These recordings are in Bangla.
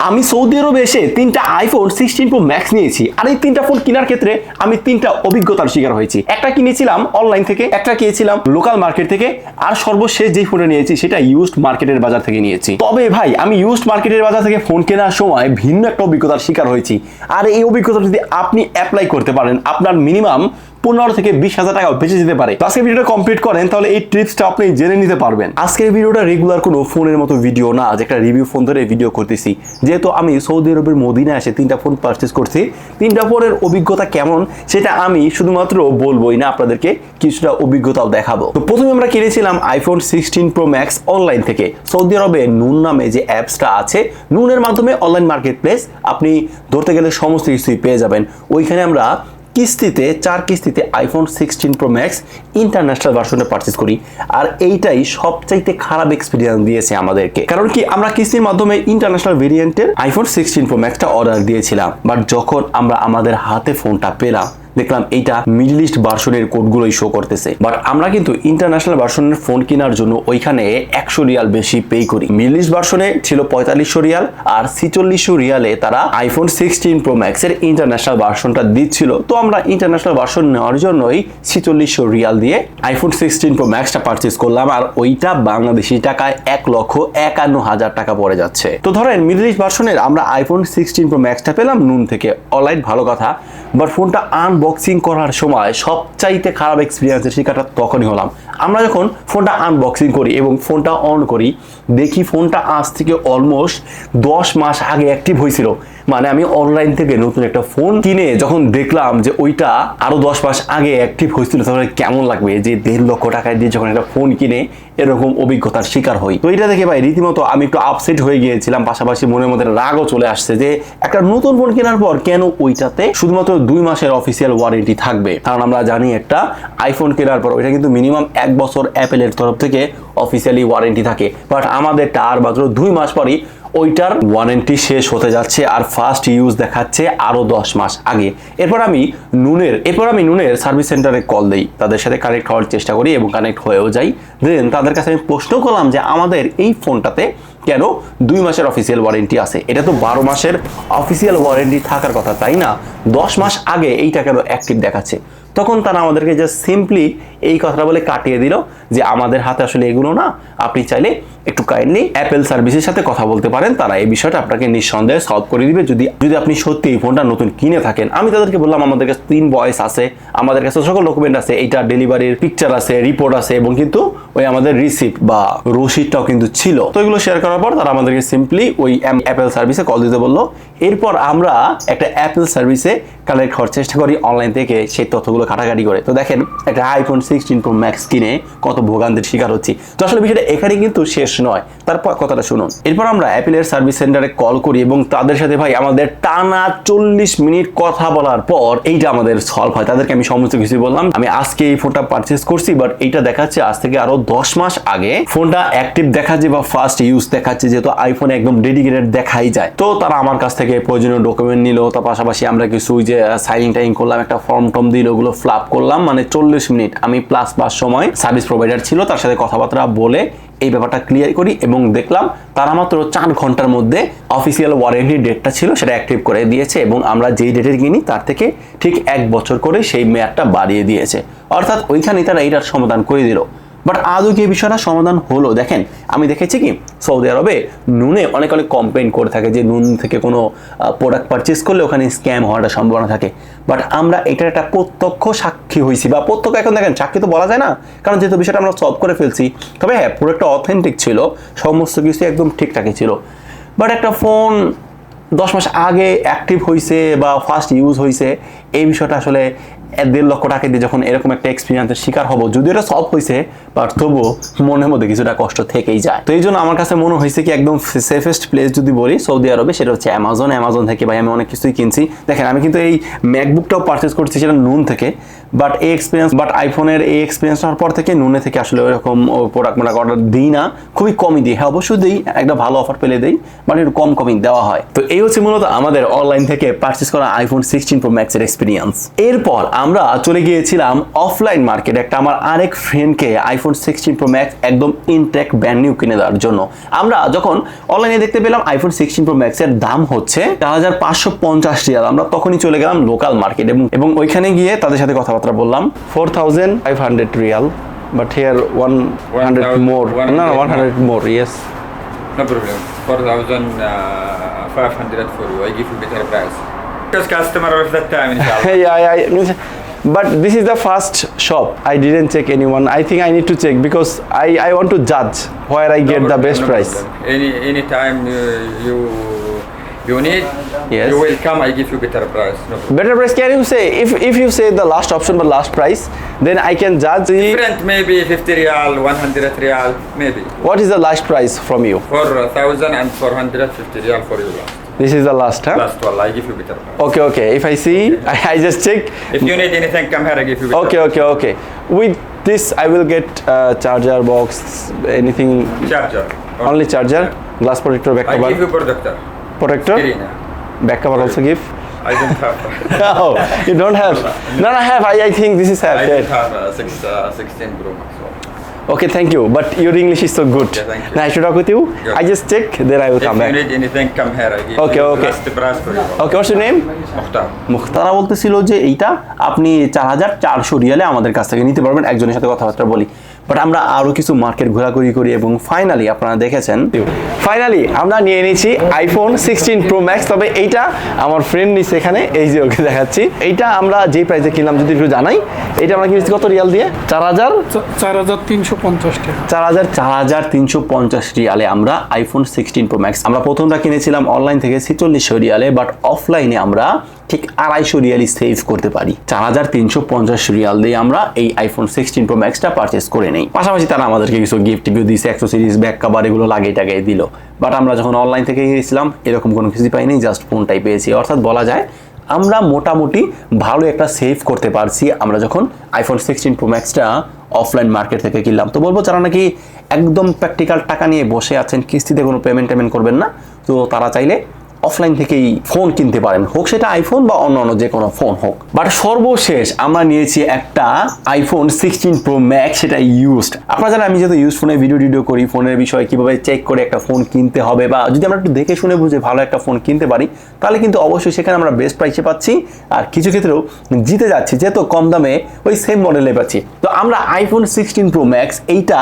আমি সৌদি আরবে এসে 3টা আইফোন 16 প্রো ম্যাক্স নিয়েছি। আর এই 3টা ফোন কেনার ক্ষেত্রে আমি 3টা অভিজ্ঞতার শিকার হয়েছি। একটা কিনেছিলাম অনলাইন থেকে, একটা কিনেছিলাম লোকাল মার্কেট থেকে, আর সর্বশেষ যে ফোনটা নিয়েছি সেটা ইউজড মার্কেটের বাজার থেকে নিয়েছি। তবে ভাই আমি ইউজড মার্কেটের বাজার থেকে ফোন কেনার সময় ভিন্ন একটা অভিজ্ঞতার শিকার হয়েছি। আর এই অভিজ্ঞতা যদি আপনি অ্যাপ্লাই করতে পারেন, আপনার মিনিমাম 15 থেকে 20,000 টাকা বেঁচে যেতে পারে। আজকের ভিডিওটা কমপ্লিট করেন তাহলে এই টিপসটা আপনি জেনে নিতে পারবেন। আজকের ভিডিওটা রেগুলার কোনো ফোনের মতো ভিডিও না, যে একটা রিভিউ ফোন ধরে ভিডিও করতেছি। যেহেতু আমি সৌদি আরবের মদিনায় এসে 3টা ফোন পারচেজ করছি, 3টা ফোনের অভিজ্ঞতা কেমন সেটা আমি শুধুমাত্র বলবোই না, আপনাদেরকে কিছুটা অভিজ্ঞতাও দেখাবো। তো প্রথমে আমরা কিনেছিলাম আইফোন 16 প্রো ম্যাক্স অনলাইন থেকে। সৌদি আরবে নুন নামে যে অ্যাপসটা আছে, নুনের মাধ্যমে অনলাইন মার্কেট প্লেস, আপনি ধরতে গেলে সমস্ত কিছুই পেয়ে যাবেন। ওইখানে আমরা কিস্তিতে 4 কিস্তিতে আইফোন 16 প্রো ম্যাক্স ইন্টারন্যাশনাল ভার্সনটা পারচেজ করি। আর এইটাই সবচাইতে খারাপ এক্সপিরিয়েন্স দিয়েছে আমাদেরকে। কারণ কি, আমরা কিস্তির মাধ্যমে ইন্টারন্যাশনাল ভেরিয়েন্টের আইফোন 16 প্রো ম্যাক্সটা অর্ডার দিয়েছিলাম, বাট যখন আমরা আমাদের হাতে ফোনটা পেলাম দেখলাম এইটা মিডল ইস্ট ভার্সনের কোডগুলোই শো করতেছে। বাট আমরা কিন্তু ইন্টারন্যাশনাল ভার্সনের ফোন কেনার জন্য ওইখানে 100 রিয়াল বেশি পে করি। মিডল ইস্ট ভার্সনে ছিল 4500 রিয়াল, আর 4600 রিয়ালে তারা আইফোন 16 প্রো ম্যাক্স এর ইন্টারন্যাশনাল ভার্সনটা দিচ্ছিল। তো আমরা ইন্টারন্যাশনাল ভার্সন নেওয়ার জন্যই 4600 রিয়াল দিয়ে আইফোন 16 প্রো ম্যাক্সটা পারচেজ করলাম। আর ওইটা বাংলাদেশি টাকায় 1,51,000 টাকা পড়ে যাচ্ছে। তো ধরেন মিডল ইস্ট ভার্সনের আমরা আইফোন 16 প্রো ম্যাক্সটা পেলাম নুন থেকে, অলরাইট ভালো কথা। বাট ফোনটা আনবক্সিং করার সময় সবচাইতে খারাপ এক্সপিরিয়েন্সের শিকারটা তখনই হলাম। আমরা যখন ফোনটা আনবক্সিং করি এবং ফোনটা অন করি, দেখি ফোনটা আজ থেকে অলমোস্ট 10 মাস আগে অ্যাক্টিভ হয়েছিল। মানে আমি অনলাইন থেকে নতুন একটা ফোন কিনে যখন দেখলাম যে ওইটা আরো 10 মাস আগে অ্যাক্টিভ হয়েছিল, তাহলে কেমন লাগবে যে 1.5 লক্ষ টাকা দিয়ে যখন একটা ফোন কিনে এরকম অভিজ্ঞতার শিকার হই। তো এটা দেখে ভাই রীতিমতো আমি একটু আপসেট হয়ে গিয়েছিলাম, পাশাপাশি মনের মধ্যে রাগও চলে আসছে যে একটা নতুন ফোন কেনার পর কেন ওইটাতে শুধুমাত্র 2 মাসের অফিসিয়াল ওয়ারেন্টি থাকবে। কারণ আমরা জানি একটা আইফোন কেনার পর ওইটা কিন্তু মিনিমাম 1 বছর অ্যাপেলের তরফ থেকে অফিসিয়ালি ওয়ারেন্টি থাকে। বাট আমাদেরটা আর মাত্র 2 মাস পরই ওইটার ওয়ারেন্টি শেষ হতে যাচ্ছে, আর ফার্স্ট ইউজ দেখাচ্ছে আরো 10 মাস আগে। এরপর আমি নুনের সার্ভিস সেন্টারে কল দেই, তাদের সাথে কানেক্ট হওয়ার চেষ্টা করি এবং কানেক্ট হয়েও যাই। দেন তাদের কাছে আমি প্রশ্ন করলাম যে আমাদের এই ফোনটাতে কেন 2 মাসের অফিসিয়াল ওয়ারেন্টি আছে? এটা তো 12 মাসের অফিসিয়াল ওয়ারেন্টি থাকার কথা, তাই না? 10 মাস আগে এইটা কেন অ্যাক্টিভ দেখাচ্ছে? তখন তারা আমাদেরকে জাস্ট সিম্পলি এই কথাটা বলে কাটিয়ে দিল যে আমাদের হাতে আসলে এগুলো না, আপনি চাইলে একটু কাইন্ডলি অ্যাপেল সার্ভিসের সাথে কথা বলতে পারেন, তারা এই বিষয়টা আপনাকে নিঃসন্দেহে সলভ করে দিবে যদি আপনি সত্যি এই ফোনটা নতুন কিনে থাকেন। আমি তাদেরকে বললাম আমাদের কাছে 3 ভয়েস আছে, আমাদের কাছে সকল ডকুমেন্ট আছে, এইটা ডেলিভারির পিকচার আছে, রিপোর্ট আছে, এবং কিন্তু ওই আমাদের রিসিপ্ট বা রসিদটাও কিন্তু ছিল। তো এগুলো শেয়ার করার পর তারা আমাদেরকে সিম্পলি ওই অ্যাপেল সার্ভিসে কল দিতে বললো। এরপর আমরা একটা অ্যাপেল সার্ভিসে কানেক্ট হওয়ার চেষ্টা করি অনলাইন থেকে, সেই তথ্যগুলো ঘাটাঘাটি করে। তো দেখেন একটা আইফোন 16 প্রো ম্যাক্স কিনে কত ভোগান্তির শিকার হচ্ছি। তো আসলে বিষয়টা এখানে কিন্তু শেষ নয়, তারপর কথাটা শুনুন। এরপর আমরা অ্যাপেলের সার্ভিস সেন্টারে কল করি এবং তাদের সাথে ভাই আমাদের টানা 40 মিনিট কথা বলার পর এইটা আমাদের সলভ হয়। তাদেরকে আমি সমস্ত কিছু বললাম, আমি আজকে এই ফোনটা পারচেজ করছি, বাট এইটা দেখাচ্ছে আজ থেকে আরো 10 মাস আগে ফোনটা অ্যাক্টিভ দেখাচ্ছে বা ফার্স্ট ইউজ দেখাচ্ছে, যেহেতু আইফোনে একদম ডেডিকেটেড দেখাই যায়। তো তারা আমার কাছ থেকে প্রয়োজনীয় ডকুমেন্ট নিল, তার পাশাপাশি আমরা কিছু যে সাইনিং টাইং করলাম, একটা ফর্ম টর্ম দিল, ওগুলো ফিল আপ করলাম। মানে 40 মিনিট আমি প্লাস সময় সার্ভিস প্রোভাইডার ছিল তার সাথে কথাবার্তা বলে এই ব্যাপারটা ক্লিয়ার করি এবং দেখলাম তারা মাত্র 4 ঘন্টার মধ্যে অফিসিয়াল ওয়ারেন্টি ডেটটা ছিল সেটা অ্যাক্টিভ করে দিয়েছে, এবং আমরা যেই ডেটের কিনি তার থেকে ঠিক 1 বছর করে সেই মেয়াদটা বাড়িয়ে দিয়েছে। অর্থাৎ ওইখানে তারা এইটার সমাধান করে দিল। বাট আদৌ কি এই বিষয়টা সমাধান হলো? দেখেন আমি দেখেছি কি সৌদি আরবে নুনে অনেক কমপ্লেন করে থাকে যে নুন থেকে কোনো প্রোডাক্ট পারচেস করলে ওখানে স্ক্যাম হওয়ার সম্ভাবনা থাকে। বাট আমরা এটার একটা প্রত্যক্ষ সাক্ষী হয়েছি, বা প্রত্যক্ষ এখন দেখেন সাক্ষী তো বলা যায় না, কারণ যেহেতু বিষয়টা আমরা সলভ করে ফেলছি। তবে হ্যাঁ, প্রোডাক্টটা অথেন্টিক ছিল, সমস্ত কিছু একদম ঠিকঠাকই ছিল। বাট একটা ফোন 10 মাস আগে অ্যাক্টিভ হয়েছে বা ফার্স্ট ইউজ হয়েছে, এই বিষয়টা আসলে 1.5 লক্ষ টাকা দিয়ে যখন এরকম একটা এক্সপিরিয়েন্সের শিকার হবো, যদিও এটা সলভ হয়েছে, বাট তবুও মনের মধ্যে কিছুটা কষ্ট থেকেই যায়। তো এই জন্য আমার কাছে মনে হয়েছে কি একদম সেফেস্ট প্লেস যদি বলি সৌদি আরবে, সেটা হচ্ছে অ্যামাজন থেকে। ভাই আমি অনেক কিছুই কিনছি, দেখেন আমি কিন্তু এই ম্যাকবুকটাও পারচেস করছি সেটা নুন থেকে। বাট আইফোনের এই এক্সপিরিয়েন্স হওয়ার পর থেকে নুনে থেকে আসলে ওইরকম প্রোডাক্ট অর্ডার দিই না, খুবই কমই দিই। হ্যাঁ অবশ্যই দিই, একটা ভালো অফার পেলে দিই, বাট একটু কমই দেওয়া হয়। তো এই হচ্ছে মূলত আমাদের অনলাইন থেকে পারচেস করা আইফোন 16 প্রো ম্যাক্সের এক্সপিরিয়েন্স। এরপর আমরা চলে গিয়েছিলাম অফলাইন মার্কেটে একটা আমার আরেক ফ্রেন্ডকে আইফোন 16 প্রো ম্যাক্স একদম ইনটেক ব্র্যান্ড নিউ কিনে দেওয়ার জন্য। আমরা যখন অনলাইনে দেখতে পেলাম আইফোন 16 প্রো ম্যাক্স এর দাম হচ্ছে 4550 রিয়াল, আমরা তখনই চলে গেলাম লোকাল মার্কেট এবং ওইখানে গিয়ে তাদের সাথে কথাবার্তা বললাম। 4500 Real, but here 100 more. No, 100 more, yes. No problem. 4,500 for you. I give you better price. Because customer of that time, inshallah. Yeah. But this is the first shop. I didn't check anyone. I think I need to check because I want to judge where I get the best price. Any time you need, Yes. you will come. I give you better price. No problem. Better price, can you say? If you say the last option but last price, then I can judge. Different, maybe 50 rial, 100 rial, maybe. What is the last price from you? 4,450 rial for you last. This is the last, huh? Last one, I give you better price. Okay. If I see, I just check. If you need anything, come here. I give you better. Okay. With this, I will get charger box, anything. Charger. Only charger, glass protector, back I cover. give you protector. Protector, Screen. back cover also give. I don't have. No, you don't have. No, I have. I think this is have. I Yeah. don't have 16 Pro Max. Okay, thank you. But your English is so good. Yeah, thank you. Nice to talk with you. Yeah. I just check, then I will If come you back. need anything, come here. I give Okay, you okay. last price for you. Okay, what's your name? Mukhtar. মুখতারা বলতেছিল যে এইটা আপনি 4400 রিয়ালে আমাদের কাছ থেকে নিতে পারবেন, একজনের সাথে কথাবার্তা বলি। বাট আমরা আরো কিছু মার্কেট ঘোরাঘুরি করি এবং ফাইনালি আপনারা দেখেছেন, ফাইনালি আমরা নিয়ে নিয়েছি আইফোন 16 প্রো ম্যাক্স। তবে এইটা আমার ফ্রেন্ড নিছে এখানে, এই যে ওকে দেখাচ্ছি। এইটা আমরা যে প্রাইসে কিনলাম যদি একটু জানাই, এটা আমরা কিনেছি কত রিয়াল দিয়ে? 4350 টাকা। 4350 রিয়ালে আমরা আইফোন 16 প্রো ম্যাক্স আমরা প্রথমটা কিনেছিলাম অনলাইন থেকে 4600 রিয়ালে, বাট অফলাইনে আমরা ঠিক 250 রিয়ালই সেভ করতে পারি। 4350 রিয়াল দিয়ে আমরা এই আইফোন 16 প্রো ম্যাক্সটা পারচেস করে নেই। পাশাপাশি তারা আমাদেরকে কিছু গিফট দিয়েছে, অ্যাক্সেসরিজ, ব্যাক কভার, এগুলো লাগিয়ে টাকিয়ে দিল। বাট আমরা যখন অনলাইন থেকে গিয়েছিলাম এরকম কোনো কিছু পাইনি, জাস্ট ফোনটাই পেয়েছি। অর্থাৎ বলা যায় আমরা মোটামুটি ভালো একটা সেভ করতে পারছি আমরা যখন আইফোন 16 প্রো ম্যাক্সটা অফলাইন মার্কেট থেকে কিনলাম। তো বলবো যারা নাকি একদম প্র্যাকটিক্যাল টাকা নিয়ে বসে আছেন, কিস্তিতে কোনো পেমেন্ট করবেন না, তো তারা চাইলে অফলাইন থেকেই ফোন কিনতে পারেন, হোক সেটা আইফোন বা অন্য যে কোনো ফোন হোক। বাট সর্বশেষ আমরা নিয়েছি একটা আইফোন 16 প্রো ম্যাক্স, সেটা ইউজড। আপনারা জানেন আমি যেহেতু ইউজ ফোনে ভিডিও করি, ফোনের বিষয়ে কিভাবে চেক করে একটা ফোন কিনতে হবে, বা যদি আমরা একটু দেখে শুনে বুঝে ভালো একটা ফোন কিনতে পারি, তাহলে কিন্তু অবশ্যই সেখানে আমরা বেস্ট প্রাইসে পাচ্ছি, আর কিছু ক্ষেত্রেও জিতে যাচ্ছি, যেহেতু কম দামে ওই সেম মডেলে পাচ্ছি। তো আমরা আইফোন 16 প্রো ম্যাক্স এইটা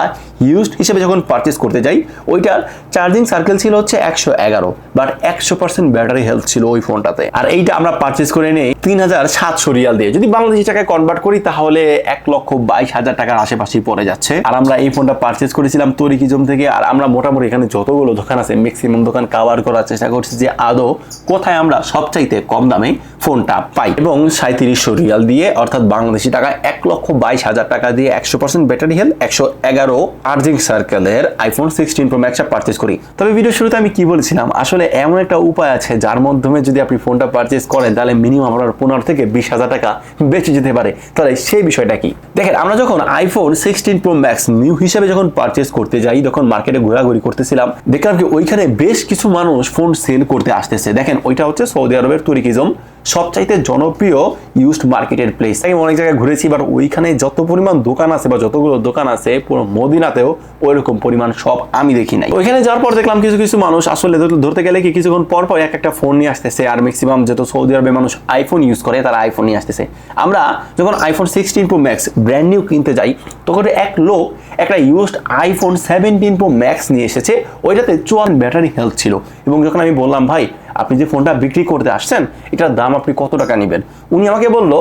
ইউজড হিসেবে যখন পারচেস করতে যাই, ওইটার চার্জিং সার্কেল ছিল হচ্ছে 111, বাট 100% ব্যাটারি হেলথ ছিল ওই ফোনটাতে। আর এইটা আমরা পারচেস করে নেই 3700 রিয়াল দিয়ে। যদি বাংলাদেশি টাকায় কনভার্ট করি তাহলে 1,22,000 টাকার আশেপাশেই পড়ে যাচ্ছে। আর আমরা এই ফোনটা পারচেস করেছিলাম তরিকিজম থেকে। আর আমরা মোটামুটি এখানে যতগুলো দোকান আছে ম্যাক্সিমাম দোকান কভার করার চেষ্টা করছি যে আদৌ কোথায় আমরা সবচাইতে কম দামে ফোনটা পাই। এবং 3700 রিয়াল দিয়ে, অর্থাৎ বাংলাদেশি টাকায় 1,22,000 টাকা দিয়ে 100% ব্যাটারি হেলথ, 111 চার্জিং সার্কেলের আইফোন 16 প্রো ম্যাক্সটা পারচেস করি। তবে ভিডিও শুরুতে আমি কি বলেছিলাম, আসলে এমন একটা উপায় আছে যার মাধ্যমে যদি আপনি ফোনটা পারচেস করেন তাহলে মিনিমাম আপনার 15 থেকে 20,000 টাকা বেঁচে যেতে পারে। তাহলে সেই বিষয়টা কি? দেখেন, আমরা যখন আইফোন 16 প্রো ম্যাক্স নিউ হিসেবে যখন পারচেস করতে যাই, তখন মার্কেটে ঘোরাঘুরি করতেছিলাম, দেখলাম কি ওইখানে বেশ কিছু মানুষ ফোন সেল করতে আসতেছে। দেখেন, ওইটা হচ্ছে সৌদি আরবের তরিকিজম, সবচাইতে জনপ্রিয় ইউজড মার্কেটের প্লেস। আমি অনেক জায়গায় ঘুরেছি, বাট ওইখানে যত পরিমাণ দোকান আছে বা যতগুলো দোকান আছে পুরো মদিনাতেও ওইরকম পরিমাণ সব আমি দেখি নাই। ওইখানে যাওয়ার পর দেখলাম কিছু মানুষ আসলে ধরতে গেলে কি কিছুক্ষণ পর একটা ফোন নিয়ে আসতেছে, আর ম্যাক্সিমাম যেহেতু সৌদি আরবে মানুষ আইফোন ইউজ করে তারা আইফোন নিয়ে আসতেছে। আমরা যখন iPhone 16 pro max brand new কিনতে যাই, তখন এক লোক একটা ইউজড আইফোন 17 প্রো ম্যাক্স নিয়ে এসেছে, ওইটাতে 54 ব্যাটারি হেলথ ছিল। এবং যখন আমি বললাম ভাই আপনি যে ফোনটা বিক্রি করতে আসছেন এটার দাম আপনি কত টাকা নেবেন, উনি আমাকে বললো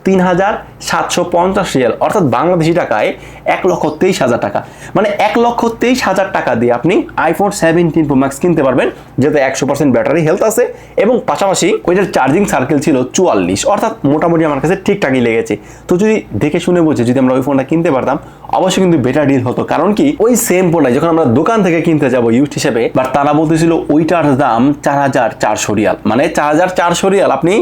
3750 রিয়াল, অর্থাৎ বাংলাদেশি টাকায় 1,23,000 টাকা। মানে 1,23,000 টাকা দিয়ে আপনি আইফোন 17 প্রো ম্যাক্স কিনতে পারবেন, যেটা 100% ব্যাটারি হেলথ আছে এবং পাশাপাশি ওইটার চার্জিং সার্কেল ছিল 44, অর্থাৎ মোটামুটি আমার কাছে ঠিকঠাকই লেগেছে। তো যদি দেখে শুনে বুঝে যদি আমরা ওই ফোনটা কিনতে পারতাম অবশ্যই কিন্তু বেটার ডিল হতো। কারণ কি ওই সেম ফোনটাই যখন আমরা দোকান থেকে কিনতে যাবো ইউজ হিসেবে, বাট তারা বলতেছিল ওইটার দাম 4400 রিয়াল। মানে 4400 রিয়াল আপনি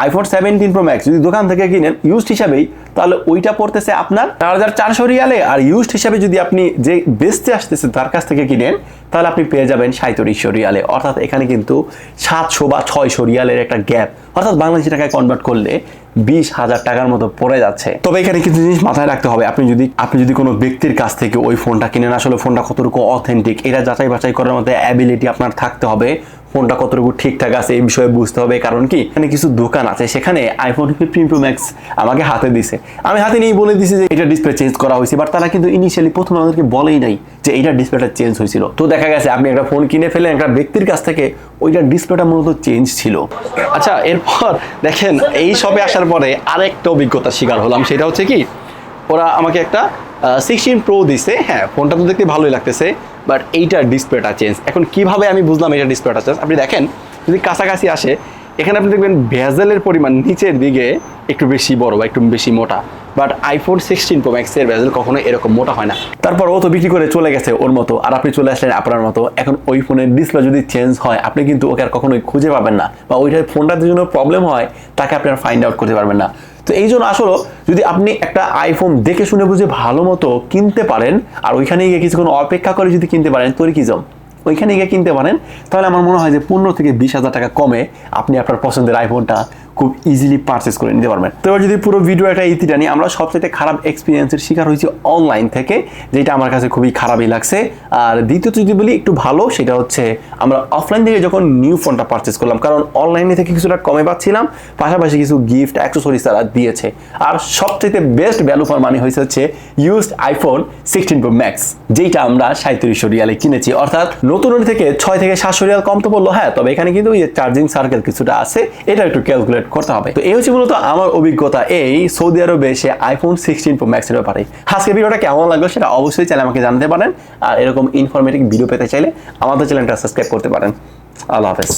আইফোন 17 প্রো ম্যাক্স যদি দোকান থেকে কিনেন ইউজ হিসাবেই তাহলে ওইটা পড়তেছে আপনার 4,400 রিয়ালে। আর ইউজড হিসাবে যদি আপনি যে বেচতে আসতেছে তার কাছ থেকে কিনেন তাহলে আপনি পেয়ে যাবেন 3700 রিয়ালে। অর্থাৎ এখানে কিন্তু 700 বা 600 রিয়ালের একটা গ্যাপ, অর্থাৎ বাংলাদেশি টাকায় কনভার্ট করলে 20,000 টাকার মতো পড়ে যাচ্ছে। তবে এখানে কিছু জিনিস মাথায় রাখতে হবে, আপনি যদি কোনো ব্যক্তির কাছ থেকে ওই ফোনটা কিনেন, আসলে ফোনটা কতটুকু অথেন্টিক এটা যাচাই বাছাই করার মতো অ্যাবিলিটি আপনার থাকতে হবে। ফোনটা কতটুকু ঠিকঠাক আছে এই বিষয়ে বুঝতে হবে। কারণ কি, এখানে কিছু দোকান আছে সেখানে আইফোন 15 প্রো ম্যাক্স আমাকে হাতে দিছে, আমি হাতে নিয়ে বলে দিছি যে এটা ডিসপ্লে চেঞ্জ করা হয়েছে, বাট তারা কিন্তু ইনিশিয়ালি প্রথমে আমাদেরকে বলেই নাই যে এইটা ডিসপ্লেটা চেঞ্জ হয়েছিল। তো দেখা গেছে আপনি একটা ফোন কিনে ফেলেন একটা ব্যক্তির কাছ থেকে, ওইটার ডিসপ্লেটা মূলত চেঞ্জ ছিল। আচ্ছা, এরপর দেখেন এই শপে আসার পরে আরেকটা অভিজ্ঞতার শিকার হলাম। সেটা হচ্ছে কি, ওরা আমাকে একটা 16 প্রো দিছে। হ্যাঁ, ফোনটা তো দেখতে ভালোই লাগতেছে, বাট এইটার ডিসপ্লেটা চেঞ্জ। এখন কিভাবে আমি বুঝলাম এটা ডিসপ্লেটা চেঞ্জ? আপনি দেখেন, যদি কাছাকাছি আসে, এখানে আপনি দেখবেন ভেজেলের পরিমাণ নিচের দিকে একটু বেশি বড় বা একটু বেশি মোটা, বাট আইফোন 16 প্রো ম্যাক্সের ভেজেল কখনো এরকম মোটা হয় না। তারপর ও তো বিক্রি করে চলে গেছে ওর মতো, আর আপনি চলে আসলেন আপনার মতো। এখন ওই ফোনের ডিসপ্লে যদি চেঞ্জ হয়, আপনি কিন্তু ওকে আর কখনোই খুঁজে পাবেন না, বা ওইটার ফোনটার জন্য প্রবলেম হয় তাকে আপনি আর ফাইন্ড আউট করতে পারবেন না। তো এই জন্য আসলে যদি আপনি একটা আইফোন দেখে শুনে বুঝে ভালো মতো কিনতে পারেন, আর ওইখানে গিয়ে কিছুক্ষণ অপেক্ষা করে যদি কিনতে পারেন, তোর কি জম ওইখানে গিয়ে কিনতে পারেন, তাহলে আমার মনে হয় যে 15 থেকে 20,000 টাকা কমে আপনি আপনার পছন্দের আইফোনটা খুব ইজিলি পারচেস করে নিতে পারবেন। তো এবার যদি পুরো ভিডিও একটা ইতিটা নিই, আমরা সবচেয়ে খারাপ এক্সপিরিয়েন্সের শিকার হয়েছি অনলাইন থেকে, যেটা আমার কাছে খুবই খারাপই লাগছে। আর দ্বিতীয়ত যদি বলি একটু ভালো, সেটা হচ্ছে আমরা অফলাইন থেকে যখন নিউ ফোনটা পারচেস করলাম, কারণ অনলাইনে থেকে কিছুটা কমে পাচ্ছিলাম, পাশাপাশি কিছু গিফট অ্যাক্সেসরিজ তারা দিয়েছে। আর সবচেয়ে বেস্ট ভ্যালু ফর মানি হচ্ছে ইউজড আইফোন 16 প্রো ম্যাক্স, যেটা আমরা 3700 রিয়ালে কিনেছি। অর্থাৎ নতুন থেকে 6 থেকে 700 রিয়াল কম তো বললো, হ্যাঁ, তবে এখানে কিন্তু এই চার্জিং সার্কেল কিছুটা আছে, এটা একটু ক্যালকুলেট করতে হবে। তো এই হচ্ছে মূলত আমার অভিজ্ঞতা এই সৌদি আরবে এসে আইফোন 16 প্রো ম্যাক্সের ব্যাপারে। আজকে ভিডিওটা কেমন লাগলো সেটা অবশ্যই চাইলে আমাকে জানাতে পারেন, আর এরকম ইনফরমেটিভ ভিডিও পেতে চাইলে আমাদের চ্যানেলটা সাবস্ক্রাইব করতে পারেন। আল্লাহ হাফেজ।